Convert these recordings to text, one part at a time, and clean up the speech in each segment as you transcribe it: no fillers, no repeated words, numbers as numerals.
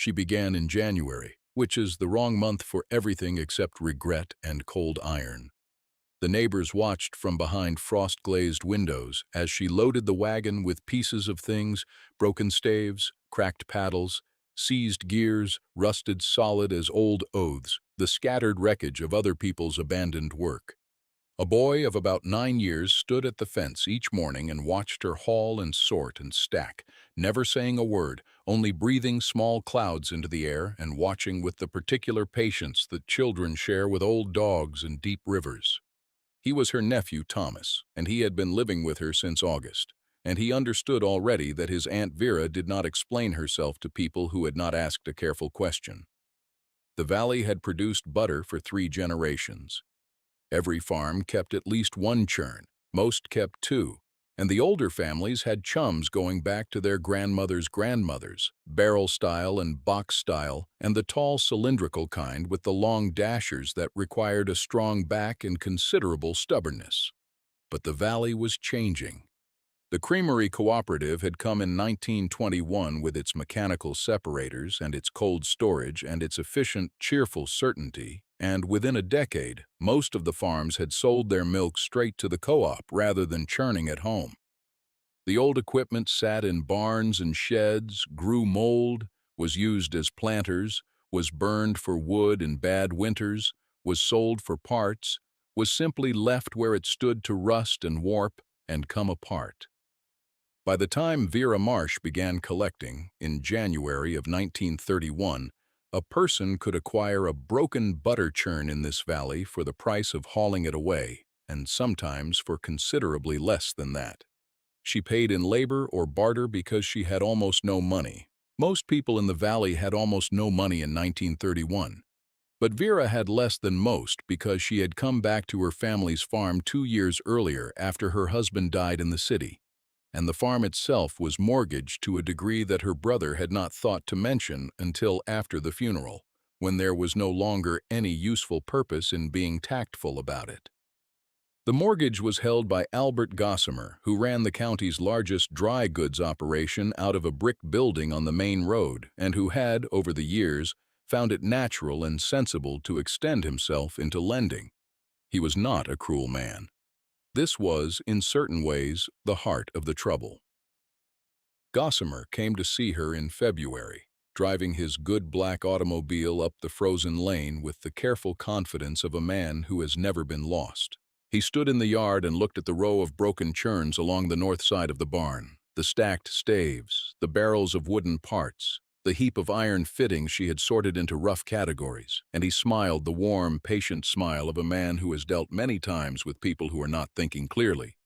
She began in January, which is the wrong month for everything except regret and cold iron. The neighbors watched from behind frost-glazed windows as she loaded the wagon with pieces of things, broken staves, cracked paddles, seized gears, rusted solid as old oaths, the scattered wreckage of other people's abandoned work. A boy of about 9 years stood at the fence each morning and watched her haul and sort and stack, never saying a word, only breathing small clouds into the air and watching with the particular patience that children share with old dogs and deep rivers. He was her nephew Thomas, and he had been living with her since August, and he understood already that his Aunt Vera did not explain herself to people who had not asked a careful question. The valley had produced butter for 3 generations. Every farm kept at least one churn, most kept two, and the older families had chums going back to their grandmothers' grandmothers, barrel style and box style, and the tall cylindrical kind with the long dashers that required a strong back and considerable stubbornness. But the valley was changing. The Creamery Cooperative had come in 1921 with its mechanical separators and its cold storage and its efficient, cheerful certainty, and within a decade, most of the farms had sold their milk straight to the co-op rather than churning at home. The old equipment sat in barns and sheds, grew mold, was used as planters, was burned for wood in bad winters, was sold for parts, was simply left where it stood to rust and warp and come apart. By the time Vera Marsh began collecting, in January of 1931, a person could acquire a broken butter churn in this valley for the price of hauling it away, and sometimes for considerably less than that. She paid in labor or barter because she had almost no money. Most people in the valley had almost no money in 1931. But Vera had less than most because she had come back to her family's farm 2 years earlier after her husband died in the city, and the farm itself was mortgaged to a degree that her brother had not thought to mention until after the funeral, when there was no longer any useful purpose in being tactful about it. The mortgage was held by Albert Gossamer, who ran the county's largest dry goods operation out of a brick building on the main road, and who had, over the years, found it natural and sensible to extend himself into lending. He was not a cruel man. This was, in certain ways, the heart of the trouble. Gossamer came to see her in February, driving his good black automobile up the frozen lane with the careful confidence of a man who has never been lost. He stood in the yard and looked at the row of broken churns along the north side of the barn, the stacked staves, the barrels of wooden parts, the heap of iron fittings she had sorted into rough categories, and he smiled the warm, patient smile of a man who has dealt many times with people who are not thinking clearly.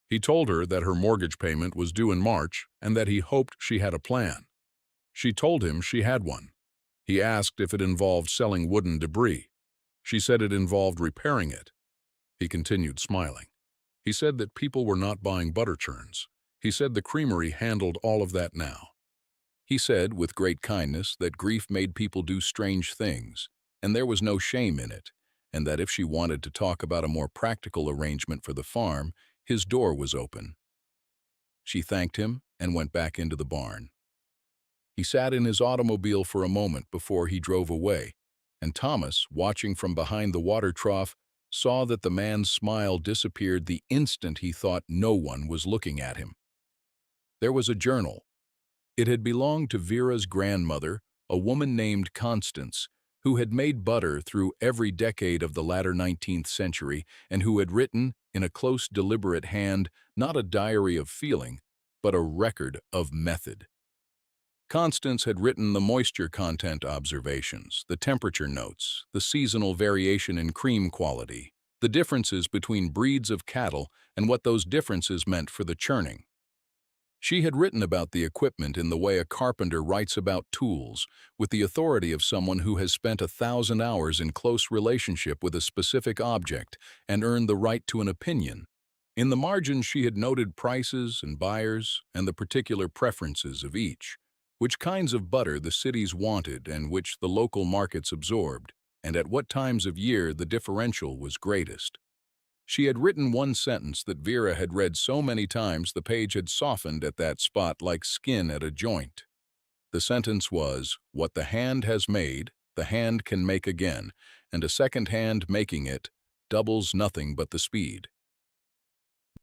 He told her that her mortgage payment was due in March and that he hoped she had a plan. She told him she had one. He asked if it involved selling wooden debris. She said it involved repairing it. He continued smiling. He said that people were not buying butter churns. He said the creamery handled all of that now. He said, with great kindness, that grief made people do strange things, and there was no shame in it, and that if she wanted to talk about a more practical arrangement for the farm, his door was open. She thanked him and went back into the barn. He sat in his automobile for a moment before he drove away, and Thomas, watching from behind the water trough, saw that the man's smile disappeared the instant he thought no one was looking at him. There was a journal. It had belonged to Vera's grandmother, a woman named Constance, who had made butter through every decade of the latter 19th century and who had written, in a close, deliberate hand, not a diary of feeling, but a record of method. Constance had written the moisture content observations, the temperature notes, the seasonal variation in cream quality, the differences between breeds of cattle and what those differences meant for the churning. She had written about the equipment in the way a carpenter writes about tools, with the authority of someone who has spent 1,000 hours in close relationship with a specific object and earned the right to an opinion. In the margins she had noted prices and buyers and the particular preferences of each, which kinds of butter the cities wanted and which the local markets absorbed, and at what times of year the differential was greatest. She had written one sentence that Vera had read so many times the page had softened at that spot like skin at a joint. The sentence was, "What the hand has made, the hand can make again, and a second hand making it doubles nothing but the speed."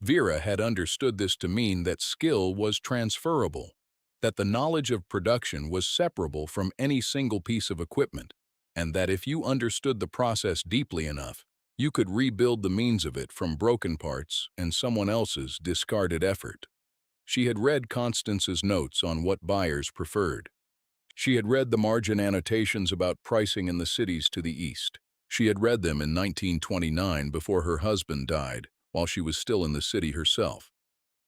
Vera had understood this to mean that skill was transferable, that the knowledge of production was separable from any single piece of equipment, and that if you understood the process deeply enough, you could rebuild the means of it from broken parts and someone else's discarded effort. She had read Constance's notes on what buyers preferred. She had read the margin annotations about pricing in the cities to the east. She had read them in 1929 before her husband died, while she was still in the city herself.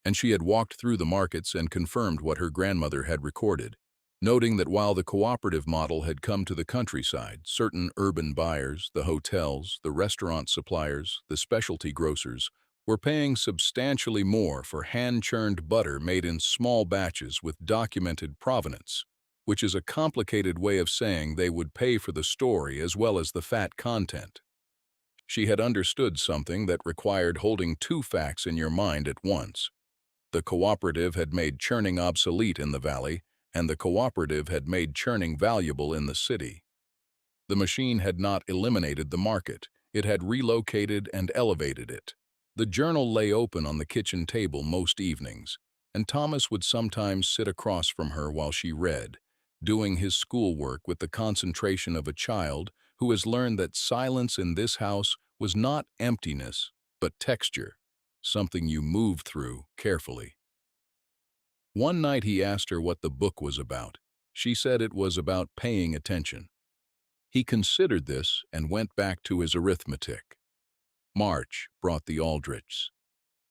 And she had walked through the markets and confirmed what her grandmother had recorded, noting that while the cooperative model had come to the countryside, certain urban buyers, the hotels, the restaurant suppliers, the specialty grocers, were paying substantially more for hand-churned butter made in small batches with documented provenance, which is a complicated way of saying they would pay for the story as well as the fat content. She had understood something that required holding two facts in your mind at once. The cooperative had made churning obsolete in the valley, and the cooperative had made churning valuable in the city. The machine had not eliminated the market, it had relocated and elevated it. The journal lay open on the kitchen table most evenings, and Thomas would sometimes sit across from her while she read, doing his schoolwork with the concentration of a child who has learned that silence in this house was not emptiness, but texture, something you move through carefully. One night he asked her what the book was about. She said it was about paying attention. He considered this and went back to his arithmetic. March brought the Aldrichs.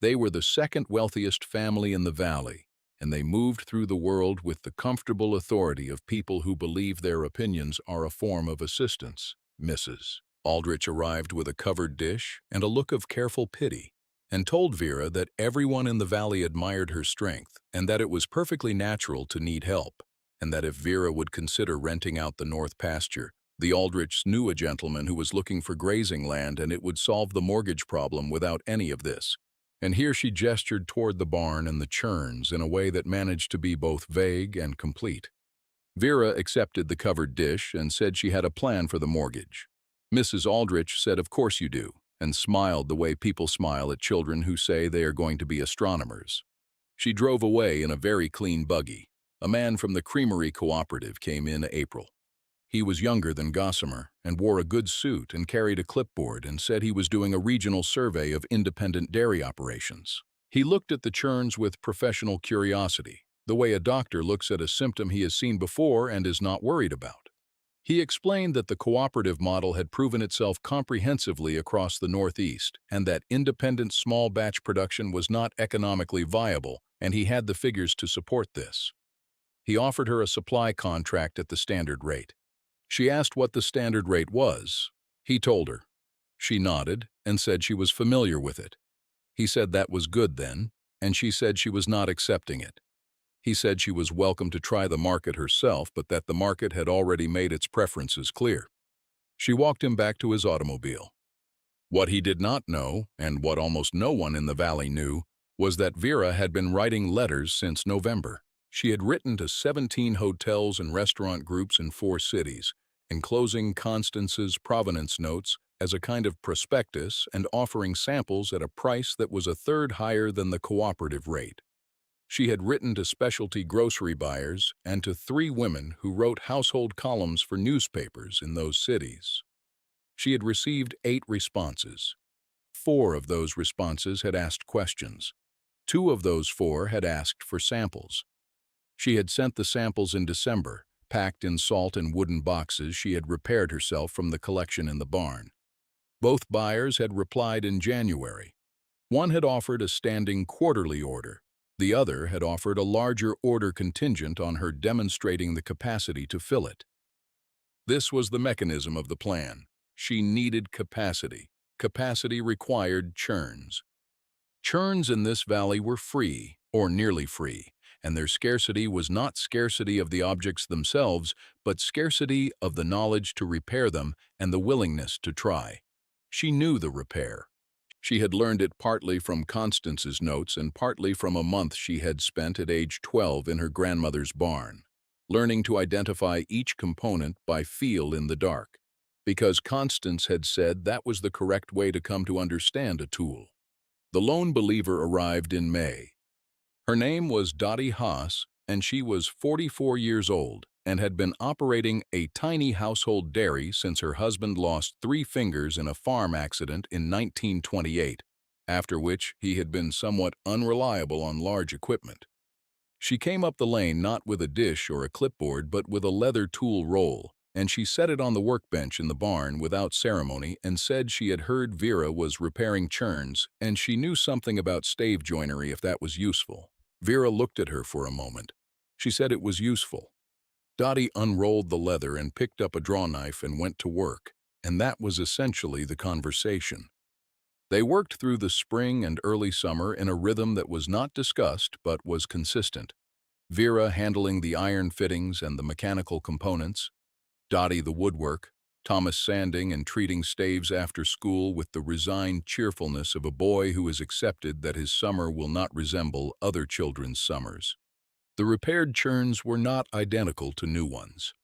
They were the second wealthiest family in the valley, and they moved through the world with the comfortable authority of people who believe their opinions are a form of assistance. Mrs. Aldrich arrived with a covered dish and a look of careful pity, and told Vera that everyone in the valley admired her strength and that it was perfectly natural to need help, and that if Vera would consider renting out the north pasture, the Aldrichs knew a gentleman who was looking for grazing land and it would solve the mortgage problem without any of this. And here she gestured toward the barn and the churns in a way that managed to be both vague and complete. Vera accepted the covered dish and said she had a plan for the mortgage. Mrs. Aldrich said, "Of course you do," and smiled the way people smile at children who say they are going to be astronomers. She drove away in a very clean buggy. A man from the creamery cooperative came in April. He was younger than Gossamer and wore a good suit and carried a clipboard and said he was doing a regional survey of independent dairy operations. He looked at the churns with professional curiosity, the way a doctor looks at a symptom he has seen before and is not worried about. He explained that the cooperative model had proven itself comprehensively across the Northeast and that independent small batch production was not economically viable, and he had the figures to support this. He offered her a supply contract at the standard rate. She asked what the standard rate was. He told her. She nodded and said she was familiar with it. He said that was good then, and she said she was not accepting it. He said she was welcome to try the market herself, but that the market had already made its preferences clear. She walked him back to his automobile. What he did not know, and what almost no one in the valley knew, was that Vera had been writing letters since November. She had written to 17 hotels and restaurant groups in 4 cities, enclosing Constance's provenance notes as a kind of prospectus and offering samples at a price that was a third higher than the cooperative rate. She had written to specialty grocery buyers and to 3 women who wrote household columns for newspapers in those cities. She had received 8 responses. 4 of those responses had asked questions. 2 of those 4 had asked for samples. She had sent the samples in December, packed in salt and wooden boxes she had repaired herself from the collection in the barn. Both buyers had replied in January. One had offered a standing quarterly order. The other had offered a larger order contingent on her demonstrating the capacity to fill it. This was the mechanism of the plan. She needed capacity. Capacity required churns. Churns in this valley were free, or nearly free, and their scarcity was not scarcity of the objects themselves, but scarcity of the knowledge to repair them and the willingness to try. She knew the repair. She had learned it partly from Constance's notes and partly from a month she had spent at age 12 in her grandmother's barn. learning to identify each component by feel in the dark, because Constance had said that was the correct way to come to understand a tool. The lone believer arrived in May. Her name was Dottie Haas, and she was 44 years old and had been operating a tiny household dairy since her husband lost 3 fingers in a farm accident in 1928, after which he had been somewhat unreliable on large equipment. She came up the lane not with a dish or a clipboard but with a leather tool roll, and she set it on the workbench in the barn without ceremony and said she had heard Vera was repairing churns and she knew something about stave joinery if that was useful. Vera looked at her for a moment. She said it was useful. Dottie unrolled the leather and picked up a draw knife and went to work, and that was essentially the conversation. They worked through the spring and early summer in a rhythm that was not discussed but was consistent. Vera handling the iron fittings and the mechanical components, Dottie the woodwork, Thomas sanding and treating staves after school with the resigned cheerfulness of a boy who has accepted that his summer will not resemble other children's summers. The repaired churns were not identical to new ones.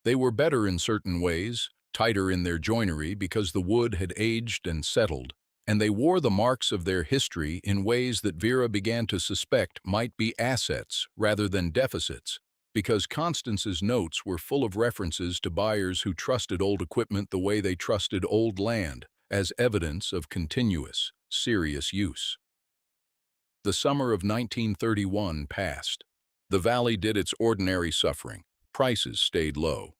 They were better in certain ways, tighter in their joinery because the wood had aged and settled, and they wore the marks of their history in ways that Vera began to suspect might be assets rather than deficits, because Constance's notes were full of references to buyers who trusted old equipment the way they trusted old land, as evidence of continuous, serious use. The summer of 1931 passed. The valley did its ordinary suffering. Prices stayed low.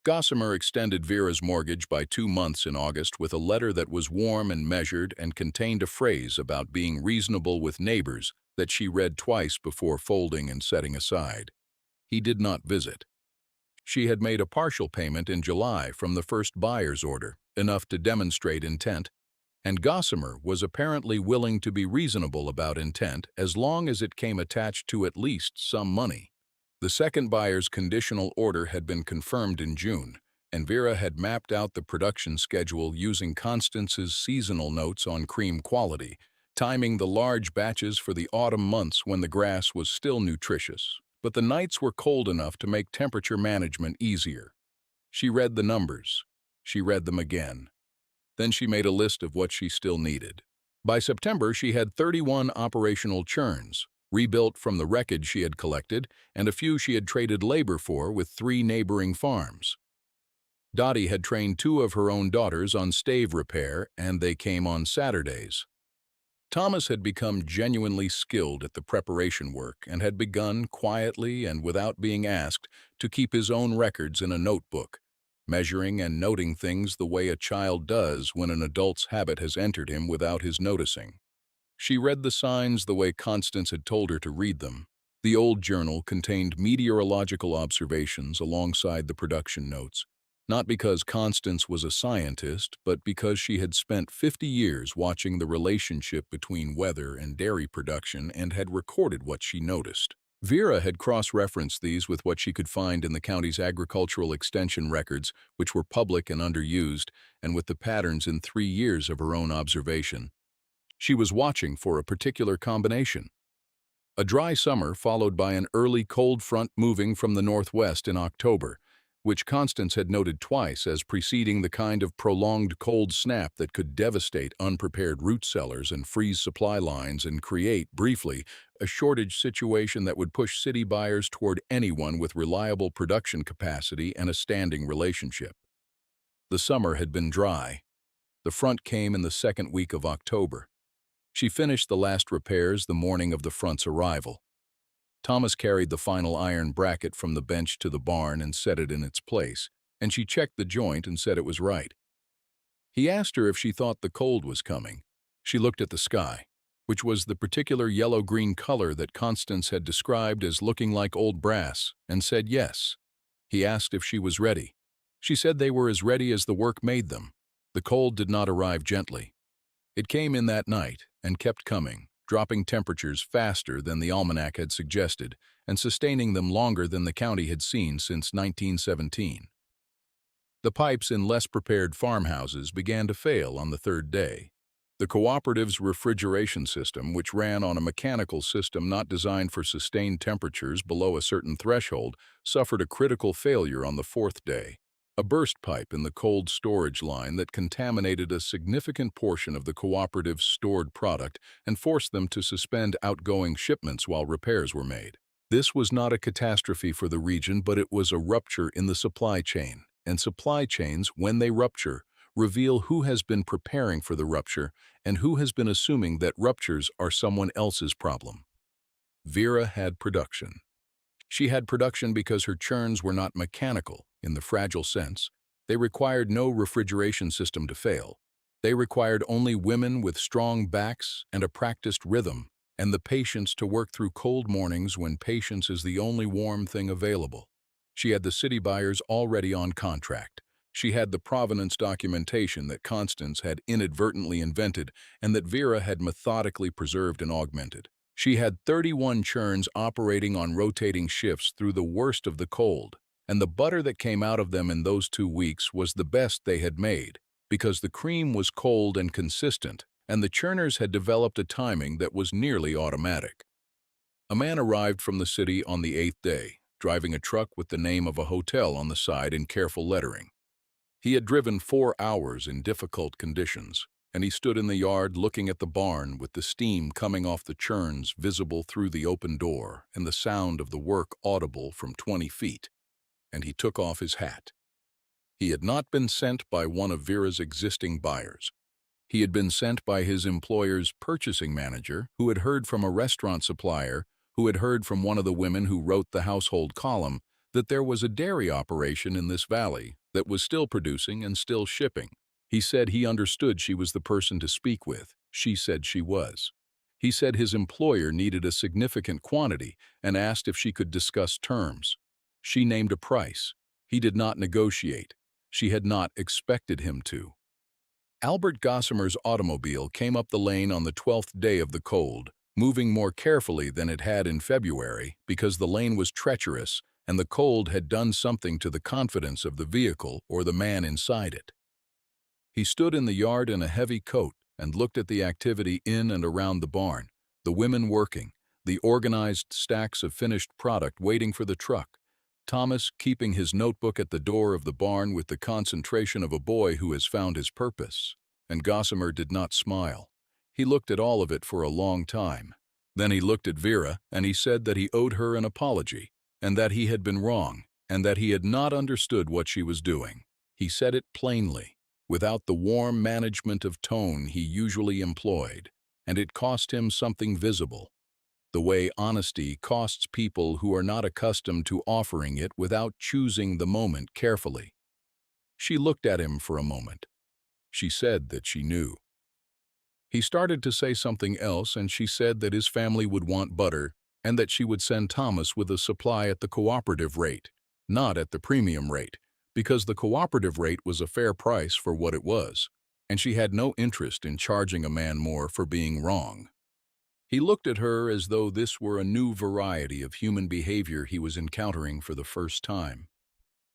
Gossamer extended Vera's mortgage by 2 months in August with a letter that was warm and measured and contained a phrase about being reasonable with neighbors that she read twice before folding and setting aside. He did not visit. She had made a partial payment in July from the first buyer's order, enough to demonstrate intent, and Gossamer was apparently willing to be reasonable about intent as long as it came attached to at least some money. The second buyer's conditional order had been confirmed in June, and Vera had mapped out the production schedule using Constance's seasonal notes on cream quality, timing the large batches for the autumn months when the grass was still nutritious, but the nights were cold enough to make temperature management easier. She read the numbers. She read them again. Then she made a list of what she still needed. By September, she had 31 operational churns, rebuilt from the wreckage she had collected, and a few she had traded labor for with 3 neighboring farms. Dottie had trained 2 of her own daughters on stave repair, and they came on Saturdays. Thomas had become genuinely skilled at the preparation work and had begun, quietly and without being asked, to keep his own records in a notebook, measuring and noting things the way a child does when an adult's habit has entered him without his noticing. She read the signs the way Constance had told her to read them. The old journal contained meteorological observations alongside the production notes, not because Constance was a scientist, but because she had spent 50 years watching the relationship between weather and dairy production and had recorded what she noticed. Vera had cross-referenced these with what she could find in the county's agricultural extension records, which were public and underused, and with the patterns in 3 years of her own observation. She was watching for a particular combination. A dry summer followed by an early cold front moving from the northwest in October, which Constance had noted twice as preceding the kind of prolonged cold snap that could devastate unprepared root cellars and freeze supply lines and create, briefly, a shortage situation that would push city buyers toward anyone with reliable production capacity and a standing relationship. The summer had been dry. The front came in the second week of October. She finished the last repairs the morning of the front's arrival. Thomas carried the final iron bracket from the bench to the barn and set it in its place, and she checked the joint and said it was right. He asked her if she thought the cold was coming. She looked at the sky, which was the particular yellow-green color that Constance had described as looking like old brass, and said yes. He asked if she was ready. She said they were as ready as the work made them. The cold did not arrive gently. It came in that night and kept coming, dropping temperatures faster than the almanac had suggested and sustaining them longer than the county had seen since 1917. The pipes in less prepared farmhouses began to fail on the 3rd day. The cooperative's refrigeration system, which ran on a mechanical system not designed for sustained temperatures below a certain threshold, suffered a critical failure on the fourth day. A burst pipe in the cold storage line that contaminated a significant portion of the cooperative's stored product and forced them to suspend outgoing shipments while repairs were made. This was not a catastrophe for the region, but it was a rupture in the supply chain. And supply chains, when they rupture, reveal who has been preparing for the rupture and who has been assuming that ruptures are someone else's problem. Vera had production. She had production because her churns were not mechanical in the fragile sense. They required no refrigeration system to fail. They required only women with strong backs and a practiced rhythm, and the patience to work through cold mornings when patience is the only warm thing available. She had the city buyers already on contract. She had the provenance documentation that Constance had inadvertently invented and that Vera had methodically preserved and augmented. She had 31 churns operating on rotating shifts through the worst of the cold, and the butter that came out of them in those 2 weeks was the best they had made, because the cream was cold and consistent, and the churners had developed a timing that was nearly automatic. A man arrived from the city on the 8th day, driving a truck with the name of a hotel on the side in careful lettering. He had driven 4 hours in difficult conditions, and he stood in the yard looking at the barn with the steam coming off the churns visible through the open door and the sound of the work audible from 20 feet, and he took off his hat. He had not been sent by one of Vera's existing buyers. He had been sent by his employer's purchasing manager, who had heard from a restaurant supplier, who had heard from one of the women who wrote the household column, that there was a dairy operation in this valley that was still producing and still shipping. He said he understood she was the person to speak with. She said she was. He said his employer needed a significant quantity and asked if she could discuss terms. She named a price. He did not negotiate. She had not expected him to. Albert Gossamer's automobile came up the lane on the 12th day of the cold, moving more carefully than it had in February because the lane was treacherous and the cold had done something to the confidence of the vehicle or the man inside it. He stood in the yard in a heavy coat and looked at the activity in and around the barn, the women working, the organized stacks of finished product waiting for the truck, Thomas keeping his notebook at the door of the barn with the concentration of a boy who has found his purpose. And Gossamer did not smile. He looked at all of it for a long time. Then he looked at Vera and he said that he owed her an apology, and that he had been wrong, and that he had not understood what she was doing. He said it plainly, without the warm management of tone he usually employed, and it cost him something visible, the way honesty costs people who are not accustomed to offering it without choosing the moment carefully. She looked at him for a moment. She said that she knew. He started to say something else, and she said that his family would want butter and that she would send Thomas with a supply at the cooperative rate, not at the premium rate, because the cooperative rate was a fair price for what it was, and she had no interest in charging a man more for being wrong. He looked at her as though this were a new variety of human behavior he was encountering for the first time.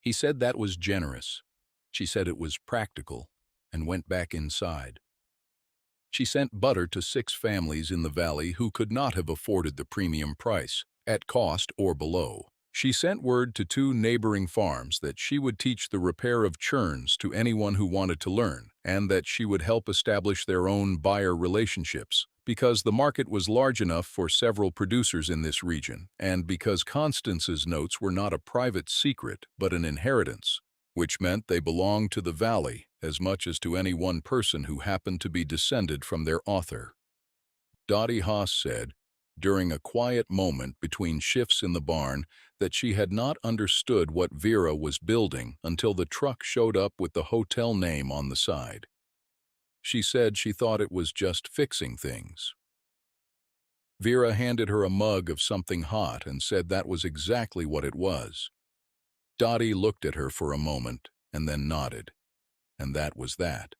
He said that was generous. She said it was practical, and went back inside. She sent butter to 6 families in the valley who could not have afforded the premium price, at cost or below. She sent word to 2 neighboring farms that she would teach the repair of churns to anyone who wanted to learn, and that she would help establish their own buyer relationships, because the market was large enough for several producers in this region, and because Constance's notes were not a private secret but an inheritance, which meant they belonged to the valley as much as to any one person who happened to be descended from their author. Dottie Haas said, during a quiet moment between shifts in the barn, that she had not understood what Vera was building until the truck showed up with the hotel name on the side. She said she thought it was just fixing things. Vera handed her a mug of something hot and said that was exactly what it was. Dottie looked at her for a moment and then nodded, and that was that.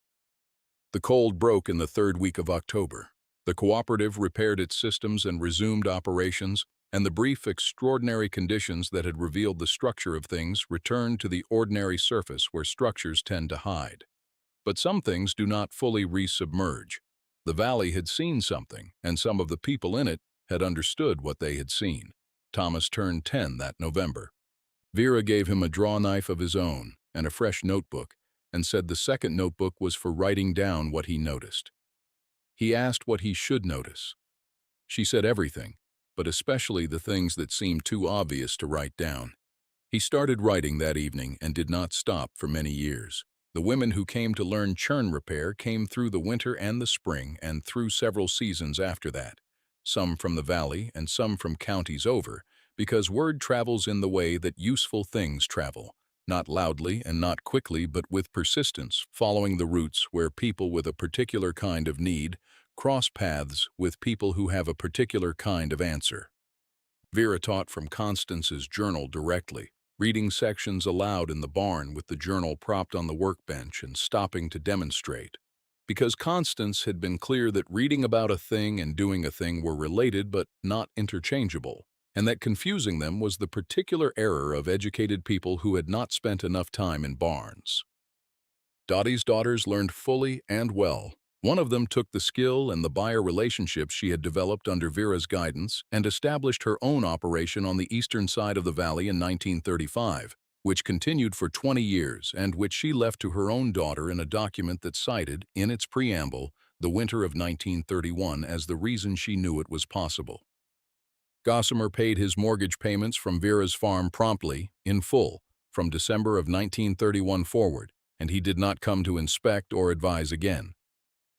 The cold broke in the 3rd week of October. The cooperative repaired its systems and resumed operations, and the brief, extraordinary conditions that had revealed the structure of things returned to the ordinary surface where structures tend to hide. But some things do not fully resubmerge. The valley had seen something, and some of the people in it had understood what they had seen. Thomas turned 10 that November. Vera gave him a draw knife of his own and a fresh notebook, and said the second notebook was for writing down what he noticed. He asked what he should notice. She said everything, but especially the things that seemed too obvious to write down. He started writing that evening and did not stop for many years. The women who came to learn churn repair came through the winter and the spring and through several seasons after that, some from the valley and some from counties over, because word travels in the way that useful things travel, not loudly and not quickly, but with persistence, following the routes where people with a particular kind of need cross paths with people who have a particular kind of answer. Vera taught from Constance's journal directly, reading sections aloud in the barn with the journal propped on the workbench and stopping to demonstrate. Because Constance had been clear that reading about a thing and doing a thing were related but not interchangeable, and that confusing them was the particular error of educated people who had not spent enough time in barns. Dottie's daughters learned fully and well. One of them took the skill and the buyer relationships she had developed under Vera's guidance and established her own operation on the eastern side of the valley in 1935, which continued for 20 years and which she left to her own daughter in a document that cited, in its preamble, the winter of 1931 as the reason she knew it was possible. Gossamer paid his mortgage payments from Vera's farm promptly, in full, from December of 1931 forward, and he did not come to inspect or advise again.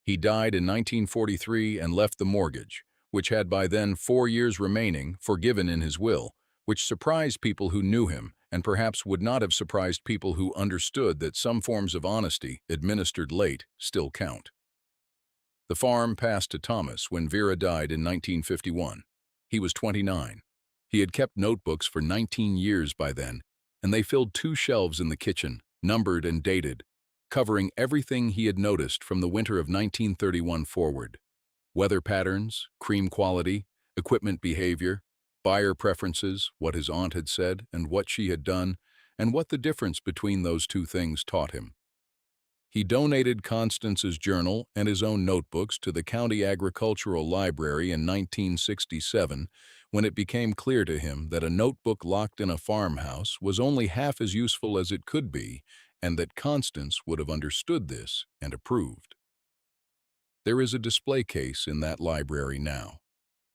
He died in 1943 and left the mortgage, which had by then 4 years remaining, forgiven in his will, which surprised people who knew him and perhaps would not have surprised people who understood that some forms of honesty, administered late, still count. The farm passed to Thomas when Vera died in 1951. He was 29. He had kept notebooks for 19 years by then, and they filled 2 shelves in the kitchen, numbered and dated, covering everything he had noticed from the winter of 1931 forward. Weather patterns, cream quality, equipment behavior, buyer preferences, what his aunt had said and what she had done, and what the difference between those two things taught him. He donated Constance's journal and his own notebooks to the County Agricultural Library in 1967 when it became clear to him that a notebook locked in a farmhouse was only half as useful as it could be, and that Constance would have understood this and approved. There is a display case in that library now.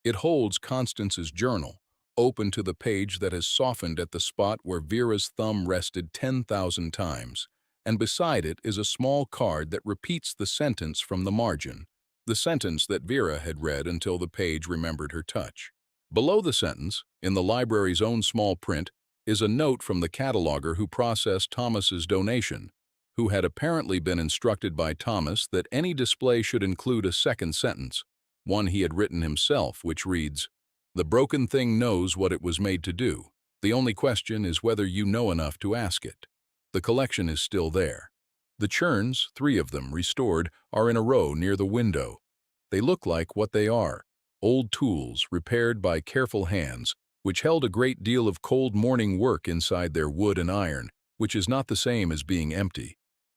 It holds Constance's journal, open to the page that has softened at the spot where Vera's thumb rested 10,000 times, and beside it is a small card that repeats the sentence from the margin, the sentence that Vera had read until the page remembered her touch. Below the sentence, in the library's own small print, is a note from the cataloger who processed Thomas's donation, who had apparently been instructed by Thomas that any display should include a second sentence, one he had written himself, which reads, "The broken thing knows what it was made to do. The only question is whether you know enough to ask it." The collection is still there. The churns, 3 of them restored, are in a row near the window. They look like what they are, old tools repaired by careful hands, which held a great deal of cold morning work inside their wood and iron, which is not the same as being empty.